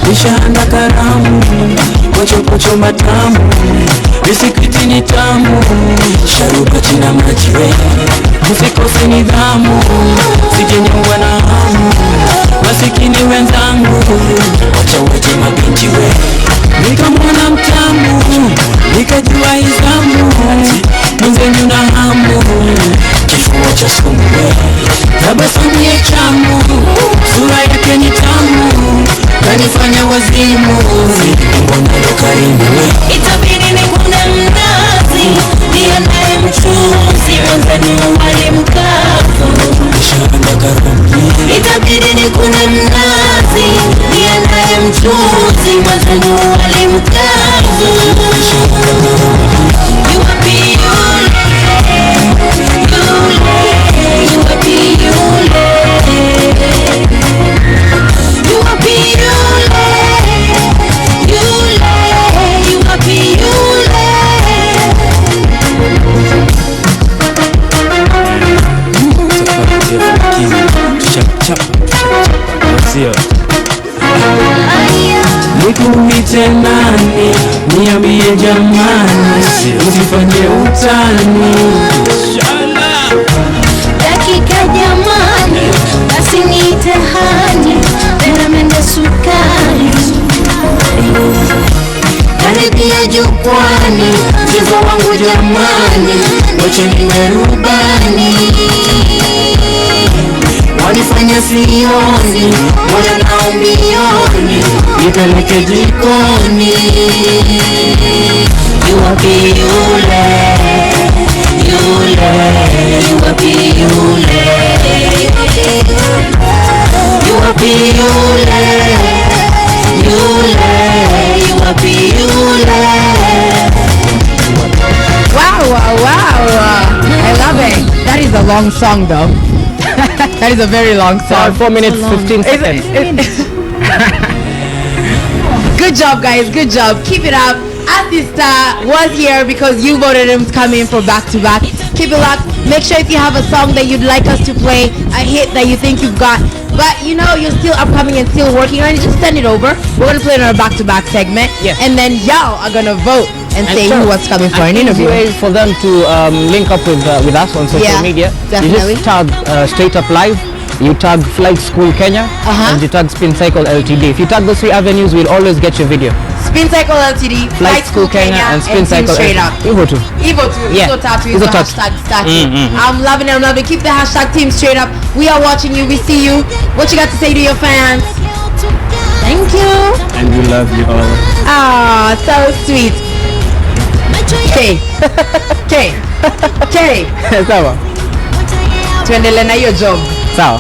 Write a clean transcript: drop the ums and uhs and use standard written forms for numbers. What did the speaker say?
nishaanda karamu, pocho matamu, bisikiti ni tamu, sharubati na majiwe, msikose nidhamu, sijenyongwa na hamu, masikini wenzangu, wacha wote mabinti we. Nikamwona mtamu, nikajua izamu, mwenzenyu na hamu, kifua cha sumu we. Tabasamu ya chamu, sura yake ni tamu, kanifanya wazimu, mbona ndo karimu we. Itabidi nikune mnazi, ndiye naye mchuzi, mwenzenyu walimkavu, nishaanda karamu. itabidi nikune mnazi, ndiye naye mchuzi, mwenzenyu walimkavu. You wapi yule, you wapi yule, you wapi yule, you wapi yule. Nikuite nani, niambie jamani, usifanye utani. Dakika jamani, basi niite hani, tena mende sukari. Karibia jukwani, mchezo wangu jamani, wache niwe rubani. Wanifanya sioni, moyo nao mbioni, nipeleke jikoni. You wapi yule, yule, you wapi yule, you wapi yule, yule, you wapi yule. Wow. I love it. That is a long song though. That is a very long song. 4 minutes 15 seconds. Good job, guys. Good job. Keep it up. Artista was here because you voted him to come in for back to back. Keep it locked. Make sure if you have a song that you'd like us to play, a hit that you think you've got, but you know you're still upcoming and still working on it, just send it over. We're gonna play it in our back-to-back segment, Yes. and then y'all are gonna vote and say who was coming for an interview. Way for them to link up with us on social Yeah, media. definitely. You just tag Straight Up Live, you tag Flight School Kenya, and you tag Spin Cycle Ltd. If you tag those 3 avenues, we'll always get your video. Spin Cycle Ltd, Flight School Kenya, and Spin Cycle Straight Up. Evo too. Evo too. Yeah. Evo Tatu is Evo the Tatu. hashtag statue. I'm loving it. I'm loving it. Keep the hashtag team straight up. We are watching you. We see you. What you got to say to your fans? Thank you. And we love you all. Ah, so sweet. K. Sawa. Tuendelee na hiyo job. Sawa.